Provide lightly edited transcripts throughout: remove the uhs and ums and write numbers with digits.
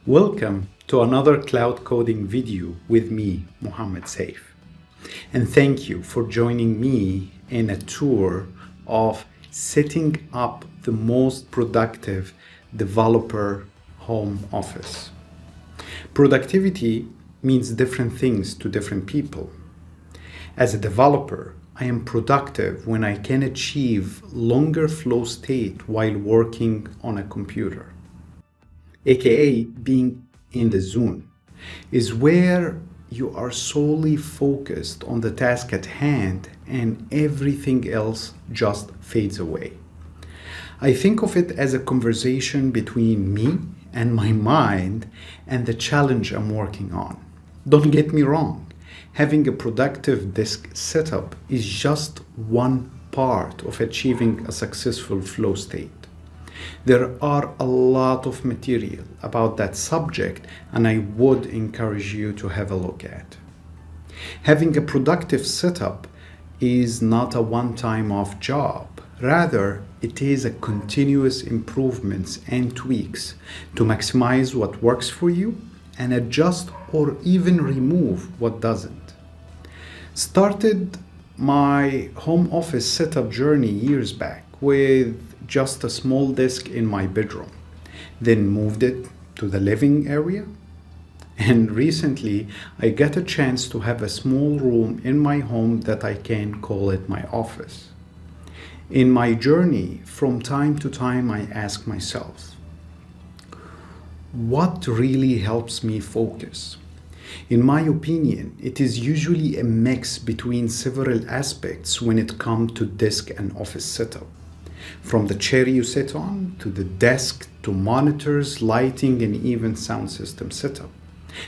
Welcome to another cloud coding video with me, Mohammed Saif. And thank you for joining me in a tour of setting up the most productive developer home office. Productivity means different things to different people. As a developer, I am productive when I can achieve longer flow state while working on a computer. AKA being in the zone, is where you are solely focused on the task at hand and everything else just fades away. I think of it as a conversation between me and my mind and the challenge I'm working on. Don't get me wrong, having a productive disk setup is just one part of achieving a successful flow state. There are a lot of material about that subject, and I would encourage you to have a look at. Having a productive setup is not a one-time off job. Rather, it is a continuous improvements and tweaks to maximize what works for you and adjust or even remove what doesn't. Started my home office setup journey years back with just a small desk in my bedroom, then moved it to the living area. And recently, I got a chance to have a small room in my home that I can call it my office. In my journey, from time to time, I ask myself, what really helps me focus? In my opinion, it is usually a mix between several aspects when it comes to desk and office setup. From the chair you sit on, to the desk, to monitors, lighting, and even sound system setup.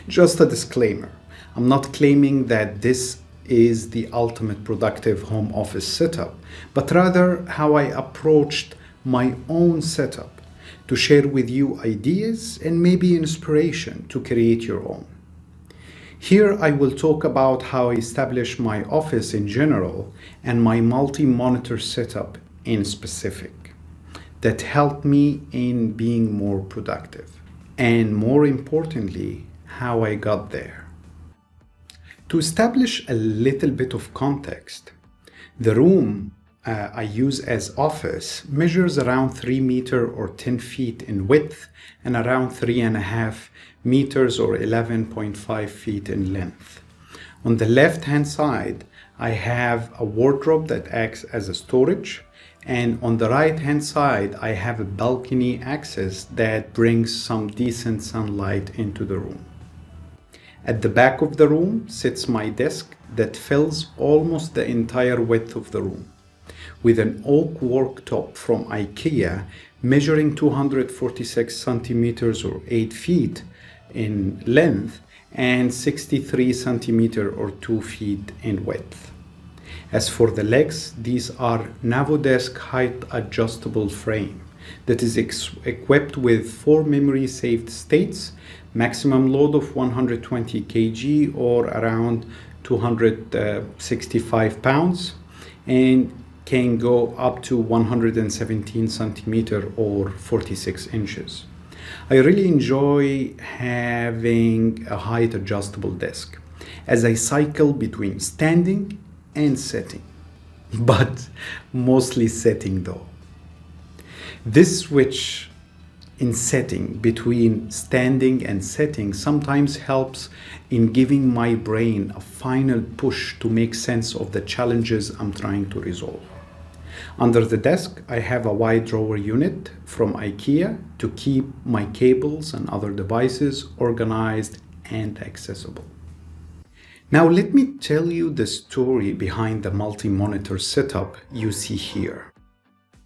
Just a disclaimer, I'm not claiming that this is the ultimate productive home office setup, but rather how I approached my own setup to share with you ideas and maybe inspiration to create your own. Here I will talk about how I established my office in general and my multi-monitor setup in specific that helped me in being more productive, and more importantly, how I got there. To establish a little bit of context, the room I use as office measures around 3 meters or 10 feet in width and around 3.5 meters or 11.5 feet in length. On the left-hand side, I have a wardrobe that acts as a storage, and on the right-hand side, I have a balcony access that brings some decent sunlight into the room. At the back of the room sits my desk that fills almost the entire width of the room, with an oak worktop from IKEA measuring 246 centimeters or 8 feet in length and 63 centimeters or 2 feet in width. As for the legs, these are Navodesk height adjustable frame that is equipped with 4 memory saved states, maximum load of 120 kg or around 265 pounds, and can go up to 117 centimeter or 46 inches. I really enjoy having a height adjustable desk as I cycle between standing and sitting, but mostly sitting though. This switch in setting between standing and sitting sometimes helps in giving my brain a final push to make sense of the challenges I'm trying to resolve. Under the desk, I have a wide drawer unit from IKEA to keep my cables and other devices organized and accessible. Now let me tell you the story behind the multi-monitor setup you see here.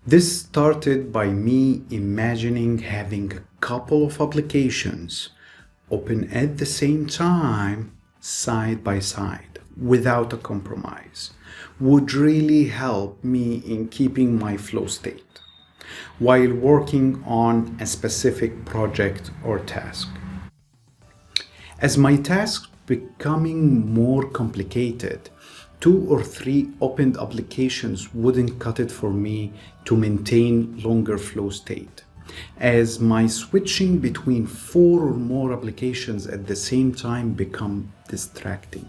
This started by me imagining having a couple of applications open at the same time, side by side, without a compromise, would really help me in keeping my flow state while working on a specific project or task. As my tasks becoming more complicated, 2 or 3 opened applications wouldn't cut it for me to maintain longer flow state, as my switching between 4 or more applications at the same time become distracting.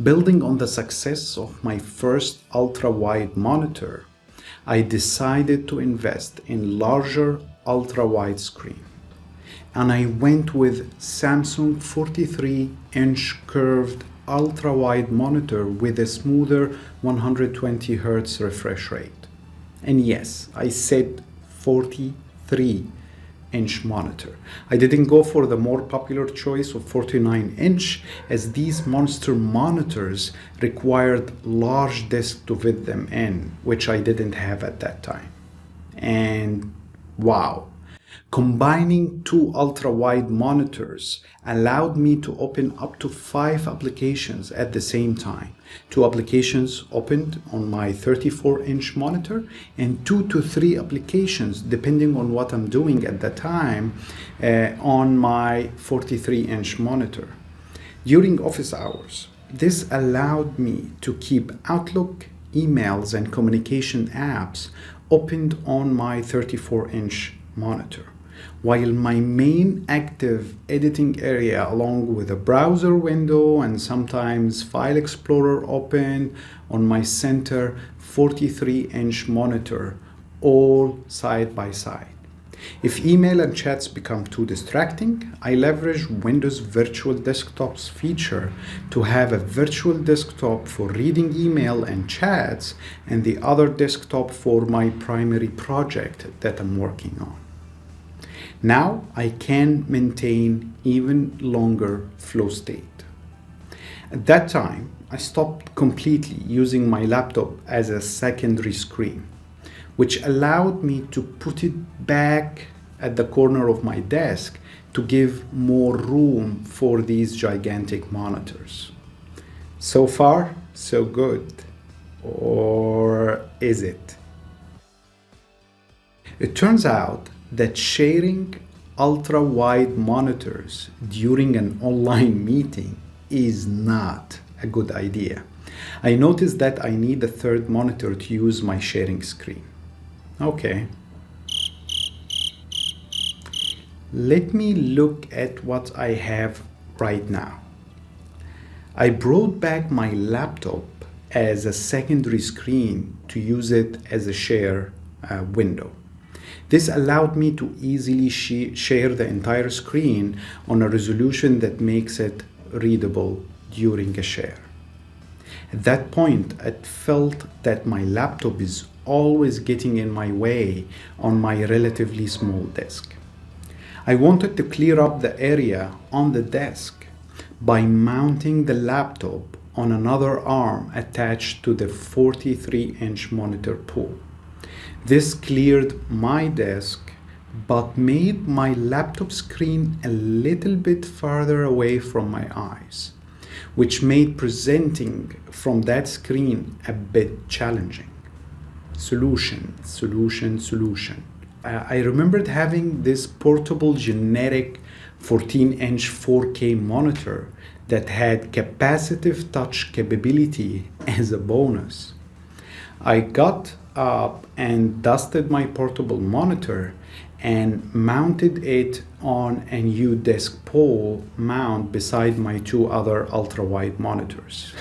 Building on the success of my first ultra-wide monitor, I decided to invest in larger ultra-wide screen. And I went with Samsung 43-inch curved ultra-wide monitor with a smoother 120 Hz refresh rate. And yes, I said 43-inch monitor. I didn't go for the more popular choice of 49-inch, as these monster monitors required large discs to fit them in, which I didn't have at that time. And wow, combining 2 ultra-wide monitors allowed me to open up to 5 applications at the same time. 2 applications opened on my 34-inch monitor and 2 to 3 applications, depending on what I'm doing at the time, on my 43-inch monitor. During office hours, this allowed me to keep Outlook, emails, and communication apps opened on my 34-inch monitor, while my main active editing area, along with a browser window and sometimes File Explorer open on my center 43-inch monitor, all side by side. If email and chats become too distracting, I leverage Windows Virtual Desktops feature to have a virtual desktop for reading email and chats and the other desktop for my primary project that I'm working on. Now I can maintain even longer flow state. At that time, I stopped completely using my laptop as a secondary screen, which allowed me to put it back at the corner of my desk to give more room for these gigantic monitors. So far, so good. Or is it? It turns out that sharing ultra-wide monitors during an online meeting is not a good idea. I noticed that I need a third monitor to use my sharing screen. Okay. Let me look at what I have right now. I brought back my laptop as a secondary screen to use it as a share window. This allowed me to easily share the entire screen on a resolution that makes it readable during a share. At that point, I felt that my laptop is always getting in my way on my relatively small desk. I wanted to clear up the area on the desk by mounting the laptop on another arm attached to the 43-inch monitor pool. This cleared my desk but made my laptop screen a little bit farther away from my eyes, which made presenting from that screen a bit challenging. Solution. I remembered having this portable generic 14-inch 4K monitor that had capacitive touch capability as a bonus. I got up and dusted my portable monitor and mounted it on a new desk pole mount beside my 2 other ultra-wide monitors.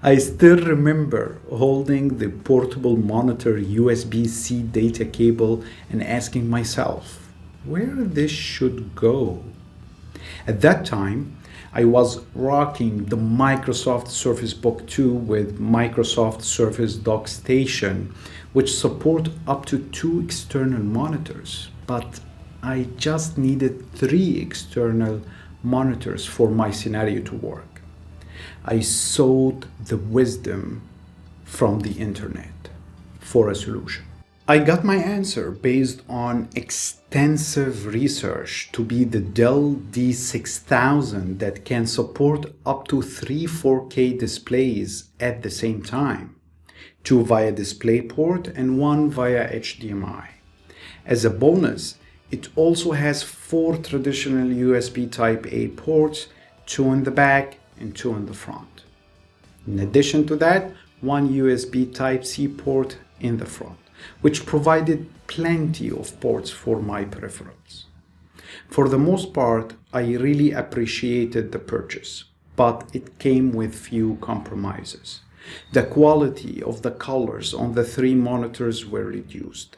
I still remember holding the portable monitor USB-C data cable and asking myself where this should go. At that time, I was rocking the Microsoft Surface Book 2 with Microsoft Surface Dock Station, which support up to 2 external monitors, but I just needed 3 external monitors for my scenario to work. I sought the wisdom from the internet for a solution. I got my answer based on extensive research to be the Dell D6000 that can support up to 3 4K displays at the same time, 2 via DisplayPort and 1 via HDMI. As a bonus, it also has 4 traditional USB Type-A ports, 2 in the back and 2 in the front. In addition to that, 1 USB Type-C port in the front, which provided plenty of ports for my peripherals. For the most part, I really appreciated the purchase, but it came with few compromises. The quality of the colors on the 3 monitors were reduced,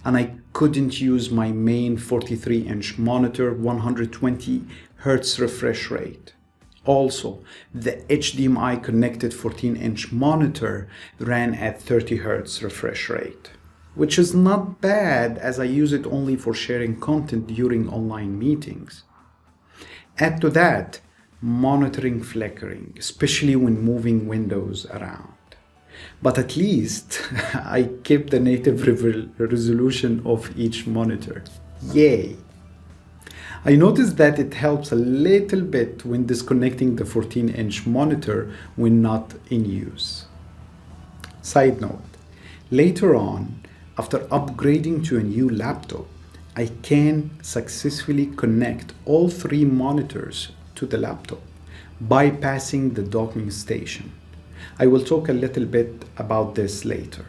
and I couldn't use my main 43-inch monitor 120 Hz refresh rate. Also, the HDMI connected 14-inch monitor ran at 30 Hz refresh rate, which is not bad as I use it only for sharing content during online meetings. Add to that, monitoring flickering, especially when moving windows around. But at least I kept the native resolution of each monitor. Yay! I noticed that it helps a little bit when disconnecting the 14-inch monitor when not in use. Side note, later on, after upgrading to a new laptop, I can successfully connect all 3 monitors to the laptop, bypassing the docking station. I will talk a little bit about this later.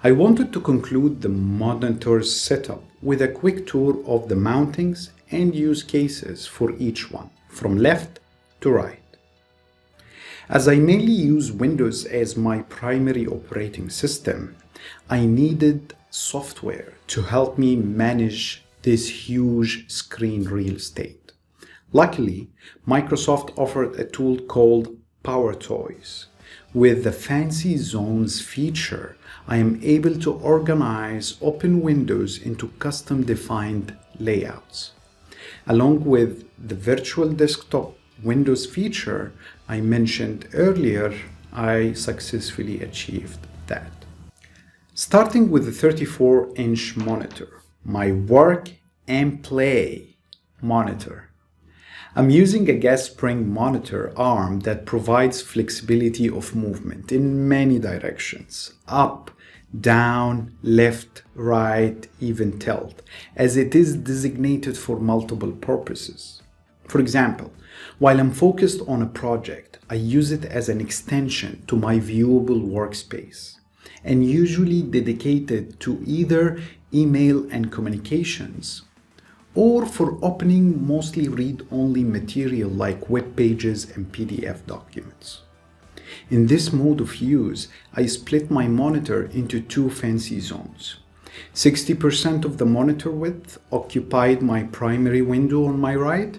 I wanted to conclude the monitor's setup with a quick tour of the mountings and use cases for each one, from left to right. As I mainly use Windows as my primary operating system, I needed software to help me manage this huge screen real estate. Luckily, Microsoft offered a tool called PowerToys. With the fancy zones feature, I am able to organize open windows into custom-defined layouts. Along with the virtual desktop Windows feature I mentioned earlier, I successfully achieved that. Starting with the 34-inch monitor, my work and play monitor. I'm using a gas spring monitor arm that provides flexibility of movement in many directions, up, down, left, right, even tilt, as it is designated for multiple purposes. For example, while I'm focused on a project, I use it as an extension to my viewable workspace, and usually dedicated to either email and communications, or for opening mostly read-only material like web pages and PDF documents. In this mode of use, I split my monitor into 2 fancy zones. 60% of the monitor width occupied my primary window on my right,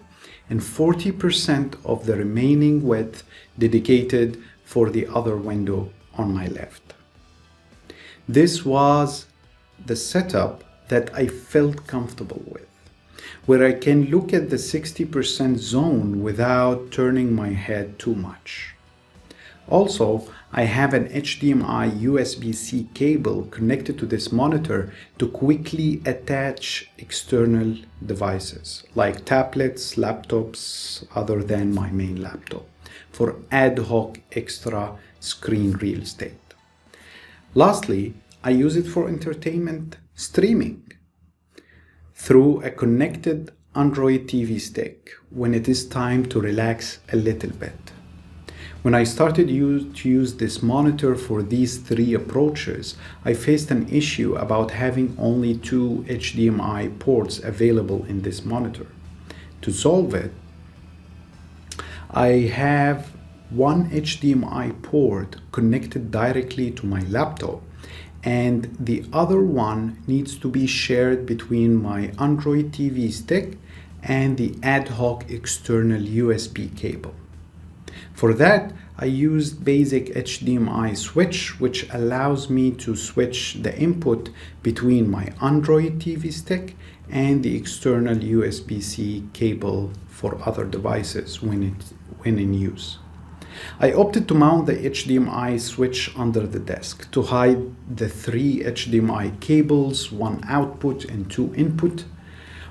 and 40% of the remaining width dedicated for the other window on my left. This was the setup that I felt comfortable with, where I can look at the 60% zone without turning my head too much. Also, I have an HDMI USB-C cable connected to this monitor to quickly attach external devices like tablets, laptops, other than my main laptop, for ad hoc extra screen real estate. Lastly, I use it for entertainment streaming through a connected Android TV stick when it is time to relax a little bit. When I started to use this monitor for these 3 approaches, I faced an issue about having only 2 HDMI ports available in this monitor. To solve it, I have one HDMI port connected directly to my laptop, and the other one needs to be shared between my Android TV stick and the ad hoc external USB cable. For that, I used basic HDMI switch, which allows me to switch the input between my Android TV stick and the external USB-C cable for other devices when in use. I opted to mount the HDMI switch under the desk to hide the 3 HDMI cables, 1 output and 2 input,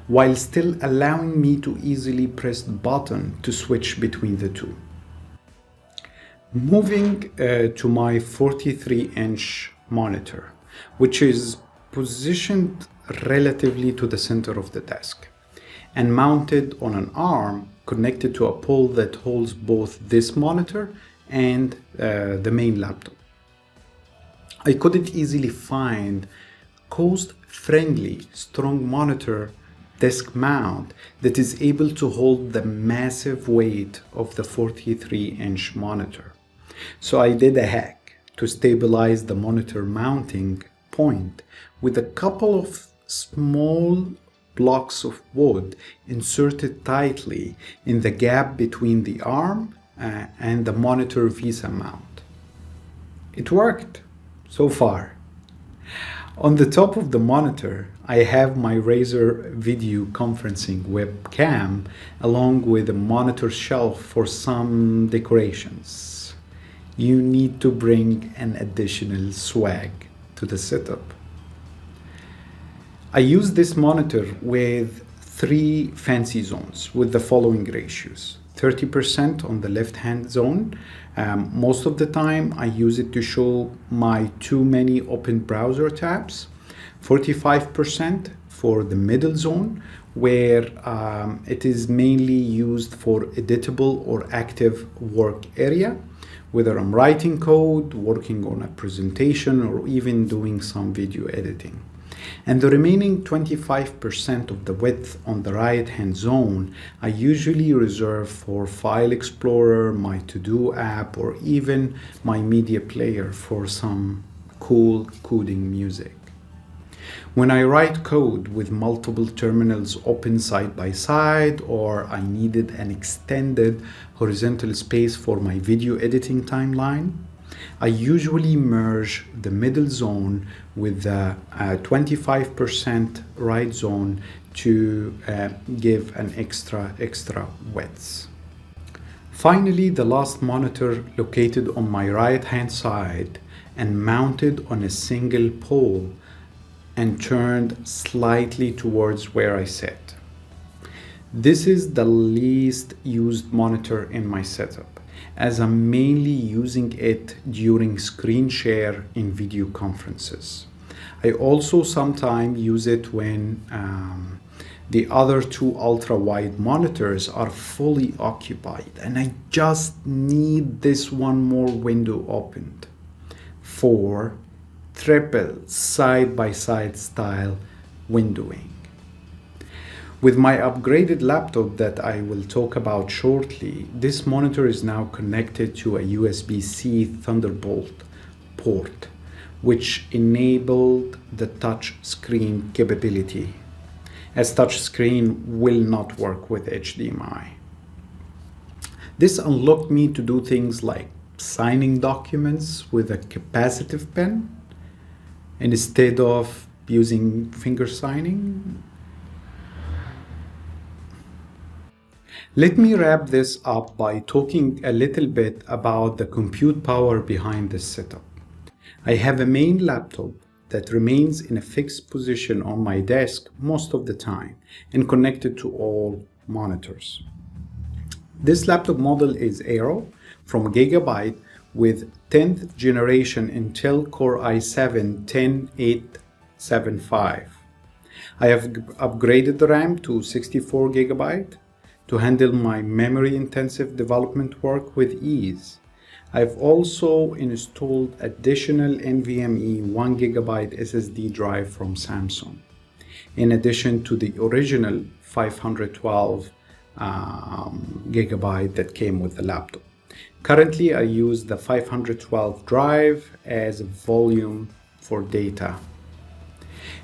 while still allowing me to easily press the button to switch between the two. Moving to my 43-inch monitor, which is positioned relatively to the center of the desk and mounted on an arm connected to a pole that holds both this monitor and the main laptop. I couldn't easily find cost-friendly strong monitor desk mount that is able to hold the massive weight of the 43-inch monitor. So I did a hack to stabilize the monitor mounting point with a couple of small blocks of wood inserted tightly in the gap between the arm and the monitor VESA mount. It worked so far. On the top of the monitor, I have my Razer video conferencing webcam along with a monitor shelf for some decorations. You need to bring an additional swag to the setup. I use this monitor with 3 fancy zones with the following ratios. 30% on the left-hand zone. Most of the time I use it to show my too many open browser tabs. 45% for the middle zone, where it is mainly used for editable or active work area, whether I'm writing code, working on a presentation, or even doing some video editing. And the remaining 25% of the width on the right-hand zone, I usually reserve for File Explorer, my To-Do app, or even my media player for some cool coding music. When I write code with multiple terminals open side by side, or I needed an extended horizontal space for my video editing timeline, I usually merge the middle zone with the 25% right zone to give an extra width. Finally, the last monitor located on my right hand side and mounted on a single pole and turned slightly towards where I sit. This is the least used monitor in my setup, as I'm mainly using it during screen share in video conferences. I also sometimes use it when the other 2 ultra-wide monitors are fully occupied and I just need this one more window opened for triple side-by-side style windowing. With my upgraded laptop that I will talk about shortly, this monitor is now connected to a USB-C Thunderbolt port, which enabled the touch screen capability, as touch screen will not work with HDMI. This unlocked me to do things like signing documents with a capacitive pen instead of using finger signing. Let me wrap this up by talking a little bit about the compute power behind this setup. I have a main laptop that remains in a fixed position on my desk most of the time and connected to all monitors. This laptop model is Aero from Gigabyte with 10th generation Intel Core i7-10875. I have upgraded the RAM to 64 GB to handle my memory-intensive development work with ease. I've also installed additional NVMe 1 GB SSD drive from Samsung, in addition to the original 512 GB that came with the laptop. Currently, I use the 512 drive as a volume for data.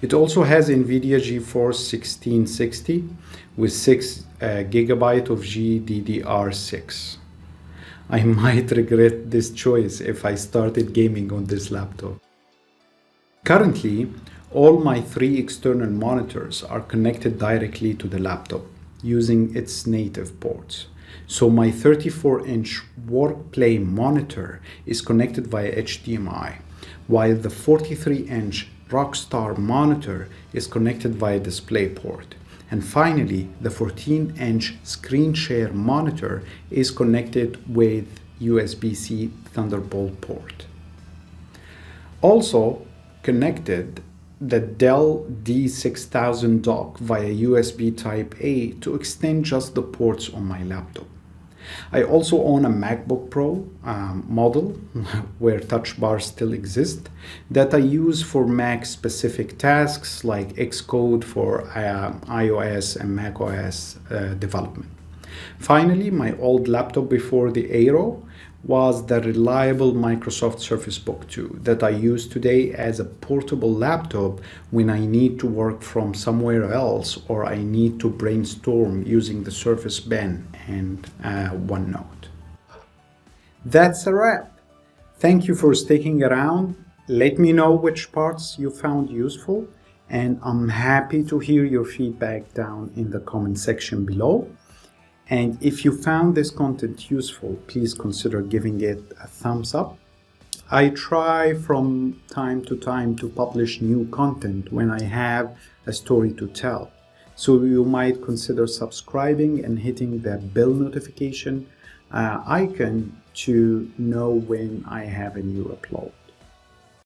It also has NVIDIA GeForce 1660 with 6 GB of GDDR6. I might regret this choice if I started gaming on this laptop. Currently, all my 3 external monitors are connected directly to the laptop using its native ports. So my 34-inch workplay monitor is connected via HDMI, while the 43-inch Rockstar monitor is connected via DisplayPort. And finally, the 14-inch screen share monitor is connected with USB-C Thunderbolt port. Also connected the Dell D6000 dock via USB Type-A to extend just the ports on my laptop. I also own a MacBook Pro model where touch bars still exist that I use for Mac specific tasks like Xcode for iOS and macOS development. Finally, my old laptop before the Aero was the reliable Microsoft Surface Book 2 that I use today as a portable laptop when I need to work from somewhere else or I need to brainstorm using the Surface Pen and OneNote. That's a wrap. Thank you for sticking around. Let me know which parts you found useful, and I'm happy to hear your feedback down in the comment section below. And if you found this content useful, please consider giving it a thumbs up. I try from time to time to publish new content when I have a story to tell. So you might consider subscribing and hitting the bell notification icon to know when I have a new upload.